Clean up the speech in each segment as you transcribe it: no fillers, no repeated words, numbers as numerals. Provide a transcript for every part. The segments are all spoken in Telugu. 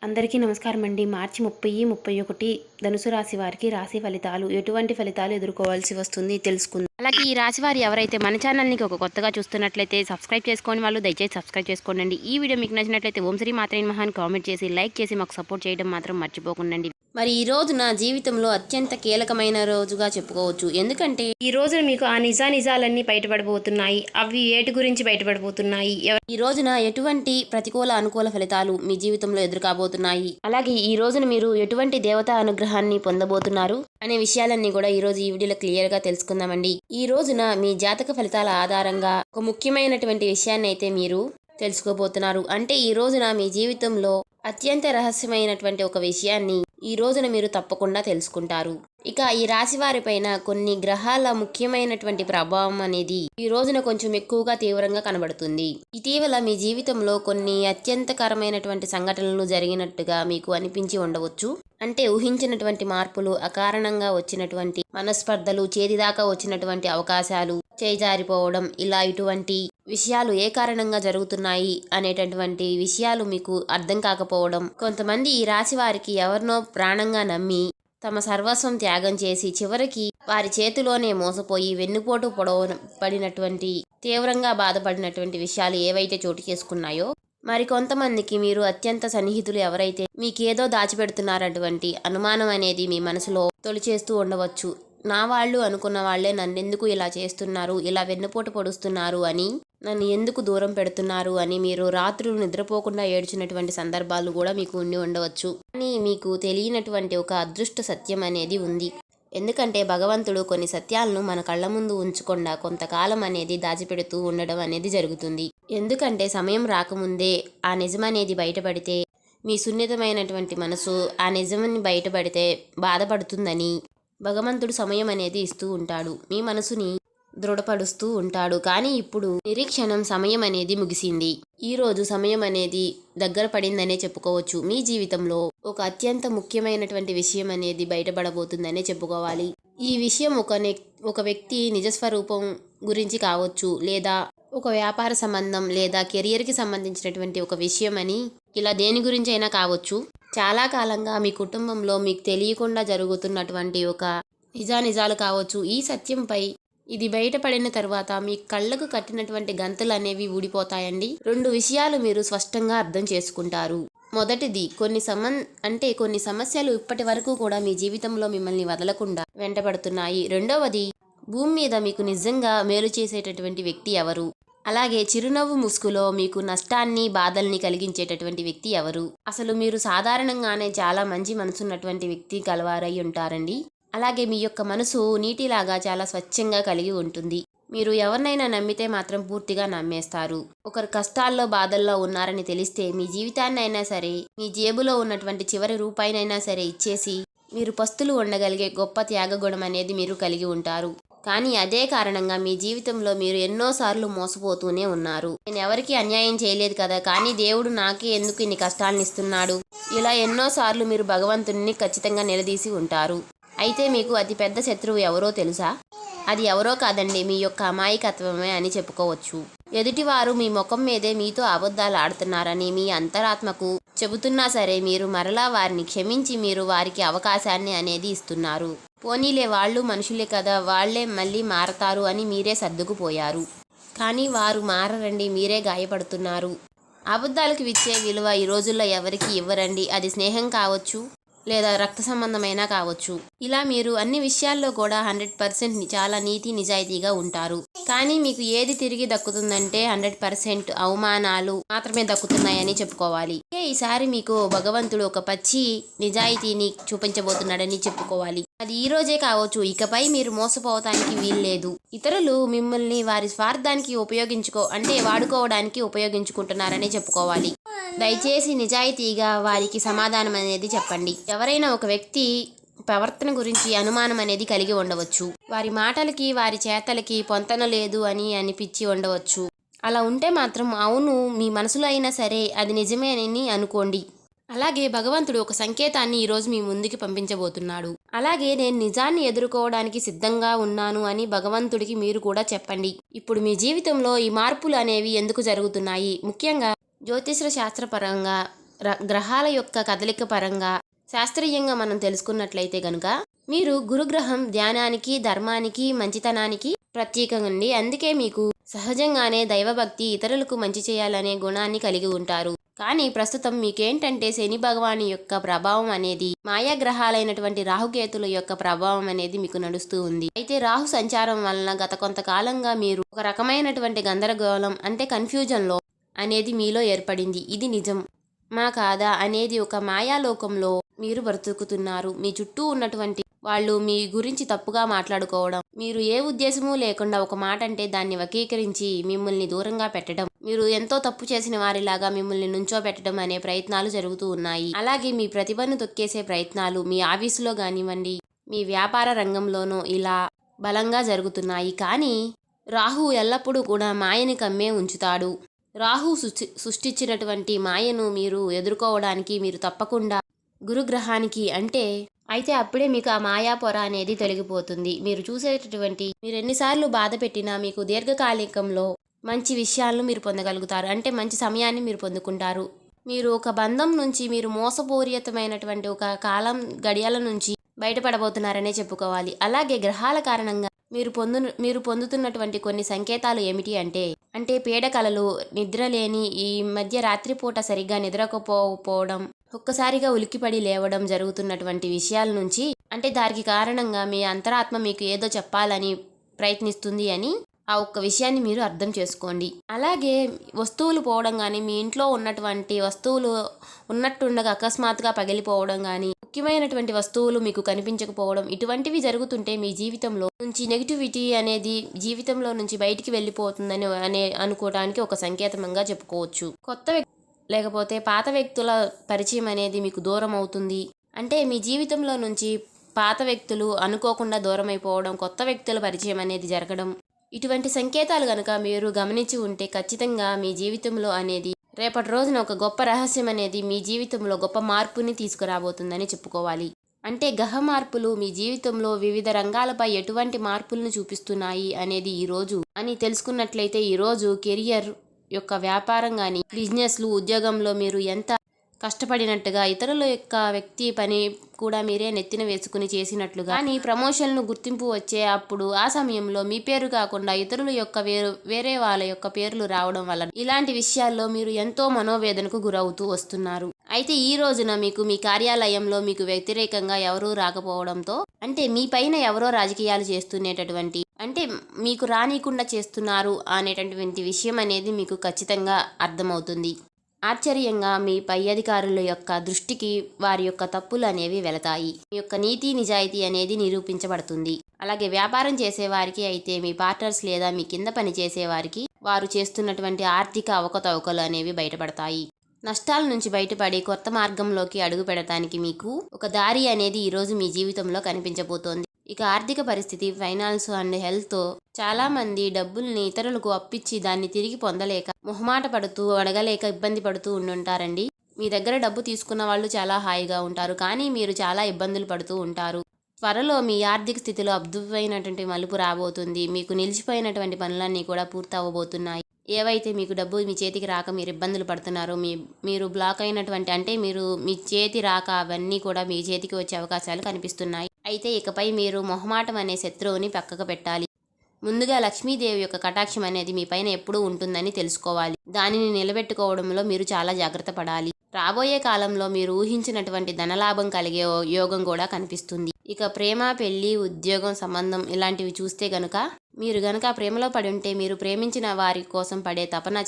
అందరికీ నమస్కారం అండి. మార్చి 30, 31 ధనుసు రాశి వారికి రాశి ఫలితాలు ఎటువంటి ఫలితాలు ఎదుర్కోవాల్సి వస్తుంది తెలుసుకుందాం. అలాగే ఈ రాశి వారు ఎవరైతే మన ఛానల్ని ఒక కొత్తగా చూస్తున్నట్లయితే సబ్స్క్రైబ్ చేసుకోని వాళ్ళు దయచేసి సబ్స్క్రైబ్ చేసుకోండి. ఈ వీడియో మీకు నచ్చినట్లయితే ఓం శ్రీ మాత్రే నమః అని కామెంట్ చేసి లైక్ చేసి మాకు సపోర్ట్ చేయడం మాత్రం మర్చిపోకండి. మరి ఈ రోజు నా జీవితంలో అత్యంత కీలకమైన రోజుగా చెప్పుకోవచ్చు. ఎందుకంటే ఈ రోజున మీకు ఆ నిజాలన్నీ బయటపడబోతున్నాయి. అవి ఏటి గురించి బయటపడబోతున్నాయి, ఈ రోజున ఎటువంటి ప్రతికూల అనుకూల ఫలితాలు మీ జీవితంలో ఎదురుకాబోతున్నాయి, అలాగే ఈ రోజున మీరు ఎటువంటి దేవతా అనుగ్రహాన్ని పొందబోతున్నారు అనే విషయాలన్నీ కూడా ఈ రోజు ఈ వీడియోలో క్లియర్ గా తెలుసుకుందామండి. ఈ రోజున మీ జాతక ఫలితాల ఆధారంగా ఒక ముఖ్యమైనటువంటి విషయాన్ని అయితే మీరు తెలుసుకోబోతున్నారు. అంటే ఈ రోజున మీ జీవితంలో అత్యంత రహస్యమైనటువంటి ఒక విషయాన్ని ఈ రోజున మీరు తప్పకుండా తెలుసుకుంటారు. ఇక ఈ రాశి వారిపైన కొన్ని గ్రహాల ముఖ్యమైనటువంటి ప్రభావం అనేది ఈ రోజున కొంచెం ఎక్కువగా తీవ్రంగా కనబడుతుంది. ఇటీవల మీ జీవితంలో కొన్ని అత్యంతకరమైనటువంటి సంఘటనలు జరిగినట్టుగా మీకు అనిపించి ఉండవచ్చు. అంటే ఊహించినటువంటి మార్పులు, అకారణంగా వచ్చినటువంటి మనస్పర్ధలు, చేతిదాకా వచ్చినటువంటి అవకాశాలు చేజారిపోవడం, ఇలా ఇటువంటి విషయాలు ఏ కారణంగా జరుగుతున్నాయి అనేటటువంటి విషయాలు మీకు అర్థం కాకపోవడం, కొంతమంది ఈ రాశి వారికి ఎవరినో ప్రాణంగా నమ్మి తమ సర్వస్వం త్యాగం చేసి చివరికి వారి చేతిలోనే మోసపోయి వెన్నుపోటు పడినటువంటి తీవ్రంగా బాధపడినటువంటి విషయాలు ఏవైతే చోటు చేసుకున్నాయో, మరి కొంతమందికి మీరు అత్యంత సన్నిహితులు ఎవరైతే మీకేదో దాచిపెడుతున్నారటువంటి అనుమానం అనేది మీ మనసులో తొలిచేస్తూ ఉండవచ్చు. నా వాళ్ళు అనుకున్న వాళ్లే నన్నెందుకు ఇలా చేస్తున్నారు, ఇలా వెన్నుపోటు పొడుస్తున్నారు అని, నన్ను ఎందుకు దూరం పెడుతున్నారు అని మీరు రాత్రులు నిద్రపోకుండా ఏడ్చినటువంటి సందర్భాలు కూడా మీకు ఉండి ఉండవచ్చు. కానీ మీకు తెలియనటువంటి ఒక అదృష్ట సత్యం అనేది ఉంది. ఎందుకంటే భగవంతుడు కొన్ని సత్యాలను మన కళ్ళ ముందు ఉంచకుండా కొంతకాలం అనేది దాచిపెడుతూ ఉండడం అనేది జరుగుతుంది. ఎందుకంటే సమయం రాకముందే ఆ నిజం అనేది బయటపడితే మీ సున్నితమైనటువంటి మనసు ఆ నిజాన్ని బయటపడితే బాధపడుతుందని భగవంతుడు సమయం అనేది ఇస్తూ ఉంటాడు. మీ మనసుని దృఢపడుస్తూ ఉంటాడు. కానీ ఇప్పుడు నిరీక్షణం సమయం అనేది ముగిసింది. ఈ రోజు సమయం అనేది దగ్గర పడిందనే చెప్పుకోవచ్చు. మీ జీవితంలో ఒక అత్యంత ముఖ్యమైనటువంటి విషయం అనేది బయటపడబోతుందనే చెప్పుకోవాలి. ఈ విషయం ఒక వ్యక్తి నిజస్వరూపం గురించి కావచ్చు, లేదా ఒక వ్యాపార సంబంధం, లేదా కెరియర్కి సంబంధించినటువంటి ఒక విషయం అని, ఇలా దేని గురించి అయినా కావచ్చు. చాలా కాలంగా మీ కుటుంబంలో మీకు తెలియకుండా జరుగుతున్నటువంటి ఒక నిజాలు కావచ్చు. ఈ సత్యంపై ఇది బయటపడిన తర్వాత మీ కళ్ళకు కట్టినటువంటి గంతలు అనేవి ఊడిపోతాయండి. 2 విషయాలు మీరు స్పష్టంగా అర్థం చేసుకుంటారు. మొదటిది, కొన్ని సమస్యలు ఇప్పటి వరకు కూడా మీ జీవితంలో మిమ్మల్ని వదలకుండా వెంటబడుతున్నాయి. రెండవది, భూమి మీద మీకు నిజంగా మేలు చేసేటటువంటి వ్యక్తి ఎవరు, అలాగే చిరునవ్వు ముసుగులో మీకు నష్టాన్ని, బాధల్ని కలిగించేటటువంటి వ్యక్తి ఎవరు. అసలు మీరు సాధారణంగానే చాలా మంచి మనసున్నటువంటి వ్యక్తి కలవారై ఉంటారండి. అలాగే మీ యొక్క మనసు నీటిలాగా చాలా స్వచ్ఛంగా కలిగి ఉంటుంది. మీరు ఎవరినైనా నమ్మితే మాత్రం పూర్తిగా నమ్మేస్తారు. ఒకరు కష్టాల్లో, బాధల్లో ఉన్నారని తెలిస్తే మీ జీవితాన్ని అయినా సరే, మీ జేబులో ఉన్నటువంటి చివరి రూపాయినైనా సరే ఇచ్చేసి మీరు పస్తులు ఉండగలిగే గొప్ప త్యాగగుణం అనేది మీరు కలిగి ఉంటారు. కానీ అదే కారణంగా మీ జీవితంలో మీరు ఎన్నోసార్లు మోసపోతూనే ఉన్నారు. నేను ఎవరికి అన్యాయం చేయలేదు కదా, కానీ దేవుడు నాకే ఎందుకు ఇన్ని కష్టాలను ఇస్తున్నాడు, ఇలా ఎన్నోసార్లు మీరు భగవంతుడిని ఖచ్చితంగా నిలదీసి ఉంటారు. అయితే మీకు అతి పెద్ద శత్రువు ఎవరో తెలుసా? అది ఎవరో కాదండి, మీ యొక్క అమాయకత్వమే అని చెప్పుకోవచ్చు. ఎదుటివారు మీ ముఖం మీదే మీతో అబద్ధాలు ఆడుతున్నారని మీ అంతరాత్మకు చెబుతున్నా సరే, మీరు మరలా వారిని క్షమించి మీరు వారికి అవకాశాన్ని అనేది ఇస్తున్నారు. పోనీలే, వాళ్ళు మనుషులే కదా, వాళ్లే మళ్ళీ మారతారు అని మీరే సర్దుకుపోయారు. కానీ వారు మారరండి, మీరే గాయపడుతున్నారు. అబద్ధాలకు ఇచ్చే విలువ ఈ రోజుల్లో ఎవరికి ఇవ్వరండి. అది స్నేహం కావచ్చు, లేదా రక్త సంబంధమైనా కావచ్చు. ఇలా మీరు అన్ని విషయాల్లో కూడా 100% చాలా నీతి నిజాయితీగా ఉంటారు. కానీ మీకు ఏది తిరిగి దక్కుతుందంటే 100% అవమానాలు మాత్రమే దక్కుతున్నాయని చెప్పుకోవాలి. ఈసారి మీకు భగవంతుడు ఒక పచ్చి నిజాయితీని చూపించబోతున్నాడని చెప్పుకోవాలి. అది ఈ రోజే కావచ్చు. ఇకపై మీరు మోసపోవటానికి వీల్లేదు. ఇతరులు మిమ్మల్ని వారి స్వార్థానికి వాడుకోవడానికి ఉపయోగించుకుంటున్నారని చెప్పుకోవాలి. దయచేసి నిజాయితీగా వారికి సమాధానం అనేది చెప్పండి. ఎవరైనా ఒక వ్యక్తి ప్రవర్తన గురించి అనుమానం అనేది కలిగి ఉండవచ్చు. వారి మాటలకి, వారి చేతలకి పొంతన లేదు అని అనిపించి ఉండవచ్చు. అలా ఉంటే మాత్రం అవును, మీ మనసులో అయినా సరే అది నిజమే అని అనుకోండి. అలాగే భగవంతుడు ఒక సంకేతాన్ని ఈరోజు మీ ముందుకి పంపించబోతున్నాడు. అలాగే నేను నిజాన్ని ఎదుర్కోవడానికి సిద్ధంగా ఉన్నాను అని భగవంతుడికి మీరు కూడా చెప్పండి. ఇప్పుడు మీ జీవితంలో ఈ మార్పులు అనేవి ఎందుకు జరుగుతున్నాయి, ముఖ్యంగా జ్యోతిష శాస్త్రపరంగా గ్రహాల యొక్క కదలిక పరంగా శాస్త్రీయంగా మనం తెలుసుకున్నట్లయితే గనుక మీరు గురుగ్రహం ధ్యానానికి, ధర్మానికి, మంచితనానికి ప్రత్యేకంగా అందుకే మీకు సహజంగానే దైవభక్తి, ఇతరులకు మంచి చేయాలనే గుణాన్ని కలిగి ఉంటారు. కానీ ప్రస్తుతం మీకేంటంటే శని భగవాని యొక్క ప్రభావం అనేది, మాయాగ్రహాలైనటువంటి రాహుకేతుల యొక్క ప్రభావం అనేది మీకు నడుస్తూ ఉంది. అయితే రాహు సంచారం వలన గత కొంతకాలంగా మీరు ఒక రకమైనటువంటి గందరగోళం అంటే కన్ఫ్యూజన్లో అనేది మీలో ఏర్పడింది. ఇది నిజం మా కాదా అనేది ఒక మాయాలోకంలో మీరు బ్రతుకుతున్నారు. మీ చుట్టూ ఉన్నటువంటి వాళ్ళు మీ గురించి తప్పుగా మాట్లాడుకోవడం, మీరు ఏ ఉద్దేశమూ లేకుండా ఒక మాట అంటే దాన్ని వక్రీకరించి మిమ్మల్ని దూరంగా పెట్టడం, మీరు ఎంతో తప్పు చేసిన వారిలాగా మిమ్మల్ని నుంచోబెట్టడం అనే ప్రయత్నాలు జరుగుతూ ఉన్నాయి. అలాగే మీ ప్రతిభను తొక్కేసే ప్రయత్నాలు మీ ఆఫీసులో కానివ్వండి, మీ వ్యాపార రంగంలోనూ ఇలా బలంగా జరుగుతున్నాయి. కానీ రాహు ఎల్లప్పుడూ కూడా మాయని కమ్మే ఉంచుతాడు. రాహు సృష్టించినటువంటి మాయను మీరు ఎదుర్కోవడానికి మీరు తప్పకుండా గురుగ్రహానికి అయితే అప్పుడే మీకు ఆ మాయా పొర అనేది తొలగిపోతుంది. మీరు చూసేటటువంటి మీరు ఎన్నిసార్లు బాధ పెట్టినా మీకు దీర్ఘకాలికంలో మంచి విషయాలను మీరు పొందగలుగుతారు. అంటే మంచి సమయాన్ని మీరు పొందుకుంటారు. మీరు ఒక బంధం నుంచి మీరు మోసపూరితమైనటువంటి ఒక కాలం గడియాల నుంచి బయటపడబోతున్నారనే చెప్పుకోవాలి. అలాగే గ్రహాల కారణంగా మీరు పొందుతున్నటువంటి కొన్ని సంకేతాలు ఏమిటి అంటే పీడకలలు, నిద్రలేని, ఈ మధ్య రాత్రిపూట సరిగ్గా నిద్రకపోవడం, ఒక్కసారిగా ఉలిక్కిపడి లేవడం జరుగుతున్నటువంటి విషయాల నుంచి దానికి కారణంగా మీ అంతరాత్మ మీకు ఏదో చెప్పాలని ప్రయత్నిస్తుంది అని ఆ ఒక్క విషయాన్ని మీరు అర్థం చేసుకోండి. అలాగే వస్తువులు పోవడం కానీ, మీ ఇంట్లో ఉన్నటువంటి వస్తువులు ఉన్నట్టుండగా అకస్మాత్తుగా పగిలిపోవడం కానీ, ముఖ్యమైనటువంటి వస్తువులు మీకు కనిపించకపోవడం, ఇటువంటివి జరుగుతుంటే మీ జీవితంలో నుంచి నెగిటివిటీ అనేది జీవితంలో నుంచి బయటికి వెళ్ళిపోతుందని అనుకోవడానికి ఒక సంకేతంగా చెప్పుకోవచ్చు. కొత్త లేకపోతే పాత వ్యక్తుల పరిచయం అనేది మీకు దూరం అవుతుంది. మీ జీవితంలో నుంచి పాత వ్యక్తులు అనుకోకుండా దూరం అయిపోవడం, కొత్త వ్యక్తుల పరిచయం అనేది జరగడం, ఇటువంటి సంకేతాలు గనక మీరు గమనించి ఉంటే ఖచ్చితంగా మీ జీవితంలో అనేది రేపటి రోజున ఒక గొప్ప రహస్యం అనేది మీ జీవితంలో గొప్ప మార్పుని తీసుకురాబోతుందని చెప్పుకోవాలి. గ్రహ మార్పులు మీ జీవితంలో వివిధ రంగాలపై ఎటువంటి మార్పులను చూపిస్తున్నాయి అనేది ఈరోజు తెలుసుకున్నట్లయితే ఈరోజు కెరియర్ యొక్క వ్యాపారం కానీ, బిజినెస్లు, ఉద్యోగంలో మీరు ఎంత కష్టపడినట్టుగా, ఇతరుల యొక్క వ్యక్తి పని కూడా మీరే నెత్తిన వేసుకుని చేసినట్లుగా, కానీ ప్రమోషన్లు గుర్తింపు వచ్చే అప్పుడు ఆ సమయంలో మీ పేరు కాకుండా ఇతరుల యొక్క వేరే వాళ్ళ యొక్క పేర్లు రావడం వల్ల ఇలాంటి విషయాల్లో మీరు ఎంతో మనోవేదనకు గురవుతూ వస్తున్నారు. అయితే ఈ రోజున మీకు మీ కార్యాలయంలో మీకు వ్యతిరేకంగా ఎవరూ రాకపోవడంతో మీ పైన ఎవరో రాజకీయాలు చేస్తునేటటువంటి మీకు రానికుండా చేస్తున్నారు అనేటటువంటి విషయం అనేది మీకు ఖచ్చితంగా అర్థమవుతుంది. ఆశ్చర్యంగా మీ పై అధికారుల యొక్క దృష్టికి వారి యొక్క తప్పులు అనేవి వెళతాయి. మీ యొక్క నీతి నిజాయితీ అనేది నిరూపించబడుతుంది. అలాగే వ్యాపారం చేసేవారికి అయితే మీ పార్ట్నర్స్ లేదా మీ కింద పని చేసేవారికి వారు చేస్తున్నటువంటి ఆర్థిక అవకతవకలు అనేవి బయటపడతాయి. నష్టాల నుంచి బయటపడి కొత్త మార్గంలోకి అడుగు పెడటానికి మీకు ఒక దారి అనేది ఈరోజు మీ జీవితంలో కనిపించబోతోంది. ఇక ఆర్థిక పరిస్థితి, ఫైనాన్స్ అండ్ హెల్త్, చాలా మంది డబ్బుల్ని ఇతరులకు అప్పిచ్చి దాన్ని తిరిగి పొందలేక, మొహమాట పడుతూ, అడగలేక ఇబ్బంది పడుతూ ఉండుంటారండి. మీ దగ్గర డబ్బు తీసుకున్న వాళ్ళు చాలా హాయిగా ఉంటారు, కానీ మీరు చాలా ఇబ్బందులు పడుతూ ఉంటారు. త్వరలో మీ ఆర్థిక స్థితిలో అద్భుతమైనటువంటి మలుపు రాబోతుంది. మీకు నిలిచిపోయినటువంటి పనులన్నీ కూడా పూర్తవబోతున్నాయి. ఏవైతే మీకు డబ్బు మీ చేతికి రాక మీరు ఇబ్బందులు పడుతున్నారో, మీరు బ్లాక్ అయినటువంటి మీ చేతి రాక అవన్నీ కూడా మీ చేతికి వచ్చే అవకాశాలు కనిపిస్తున్నాయి. అయితే ఇకపై మీరు మొహమాటం అనే శత్రువుని పక్కకు పెట్టాలి. ముందుగా లక్ష్మీదేవి యొక్క కటాక్షం అనేది మీ పైన ఎప్పుడూ ఉంటుందని తెలుసుకోవాలి. దానిని నిలబెట్టుకోవడంలో మీరు చాలా జాగ్రత్త పడాలి. రాబోయే కాలంలో మీరు ఊహించినటువంటి ధనలాభం కలిగే యోగం కూడా కనిపిస్తుంది. ఇక ప్రేమ, పెళ్లి, ఉద్యోగం, సంబంధం ఇలాంటివి చూస్తే గనుక మీరు గనక ప్రేమలో పడి ఉంటే మీరు ప్రేమించిన వారి కోసం పడే తపన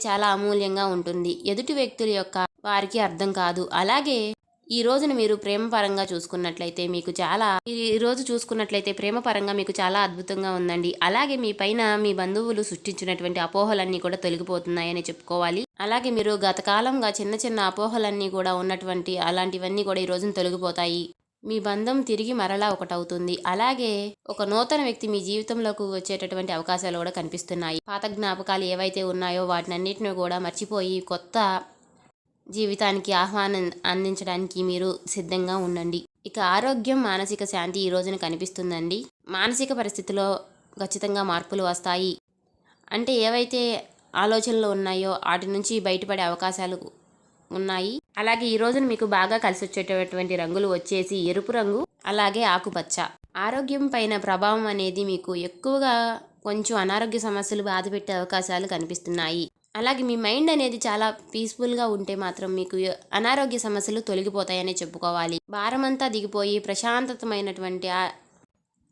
చాలా అమూల్యంగా ఉంటుంది. ఎదుటి వ్యక్తుల యొక్క వారికి అర్థం కాదు. అలాగే ఈ రోజున మీరు ప్రేమ పరంగా చూసుకున్నట్లయితే ప్రేమ పరంగా మీకు చాలా అద్భుతంగా ఉందండి. అలాగే మీ పైన మీ బంధువులు సృష్టించినటువంటి అపోహలన్నీ కూడా తొలగిపోతున్నాయని చెప్పుకోవాలి. అలాగే మీరు గత కాలంగా చిన్న చిన్న అపోహలన్నీ కూడా ఉన్నటువంటి అలాంటివన్నీ కూడా ఈ రోజున తొలగిపోతాయి. మీ బంధం తిరిగి మరలా ఒకటవుతుంది. అలాగే ఒక నూతన వ్యక్తి మీ జీవితంలోకి వచ్చేటటువంటి అవకాశాలు కూడా కనిపిస్తున్నాయి. పాత జ్ఞాపకాలు ఏవైతే ఉన్నాయో వాటినన్నిటిని కూడా మర్చిపోయి కొత్త జీవితానికి ఆహ్వానం అందించడానికి మీరు సిద్ధంగా ఉండండి. ఇక ఆరోగ్యం, మానసిక శాంతి ఈ రోజున కనిపిస్తుందండి. మానసిక పరిస్థితిలో ఖచ్చితంగా మార్పులు వస్తాయి. ఏవైతే ఆలోచనలు ఉన్నాయో వాటి నుంచి బయటపడే అవకాశాలు ఉన్నాయి. అలాగే ఈ రోజున మీకు బాగా కలిసి వచ్చేటటువంటి రంగులు వచ్చేసి ఎరుపు రంగు, అలాగే ఆకుపచ్చ. ఆరోగ్యం పైన ప్రభావం అనేది మీకు ఎక్కువగా కొంచెం అనారోగ్య సమస్యలు బాధపెట్టే అవకాశాలు కనిపిస్తున్నాయి. అలాగే మీ మైండ్ అనేది చాలా పీస్ఫుల్గా ఉంటే మాత్రం మీకు అనారోగ్య సమస్యలు తొలగిపోతాయనే చెప్పుకోవాలి. భారమంతా దిగిపోయి ప్రశాంతతమైనటువంటి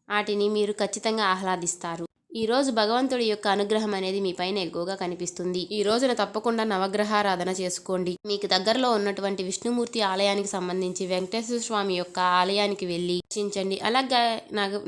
వాటిని మీరు ఖచ్చితంగా ఆహ్లాదిస్తారు. ఈ రోజు భగవంతుడి యొక్క అనుగ్రహం అనేది మీ పైన ఎక్కువగా కనిపిస్తుంది. ఈ రోజున తప్పకుండా నవగ్రహారాధన చేసుకోండి. మీకు దగ్గరలో ఉన్నటువంటి విష్ణుమూర్తి ఆలయానికి సంబంధించి వెంకటేశ్వర స్వామి యొక్క ఆలయానికి వెళ్ళి దర్శించండి. అలాగే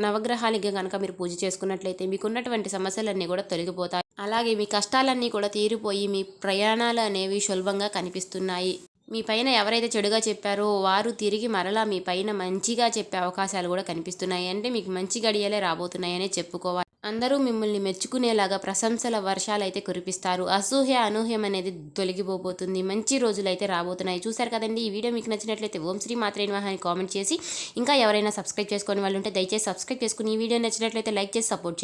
నవగ్రహాలకి కనుక మీరు పూజ చేసుకున్నట్లయితే మీకున్నటువంటి సమస్యలన్నీ కూడా తొలగిపోతాయి. అలాగే మీ కష్టాలన్నీ కూడా తీరిపోయి మీ ప్రయాణాలు అనేవి సులభంగా కనిపిస్తున్నాయి. మీ పైన ఎవరైతే చెడుగా చెప్పారో వారు తిరిగి మరలా మీ పైన మంచిగా చెప్పే అవకాశాలు కూడా కనిపిస్తున్నాయి. అంటే మీకు మంచి గడియలే రాబోతున్నాయనే చెప్పుకోవాలి. అందరూ మిమ్మల్ని మెచ్చుకునేలాగా ప్రశంసల వర్షాలు అయితే కురిపిస్తారు. అసూహ్య అనూహ్యం అనేది తొలగిపోబోతుంది. మంచి రోజులు అయితే రాబోతున్నాయి. చూశారు కదండి. ఈ వీడియో మీకు నచ్చినట్లయితే ఓం శ్రీ మాత్రే నమః అని కామెంట్ చేసి, ఇంకా ఎవరైనా సబ్స్క్రైబ్ చేసుకునే వాళ్ళు ఉంటే దయచేసి సబ్స్క్రైబ్ చేసుకుని, ఈ వీడియో నచ్చినట్లయితే లైక్ చేసి సపోర్ట్ చేయండి.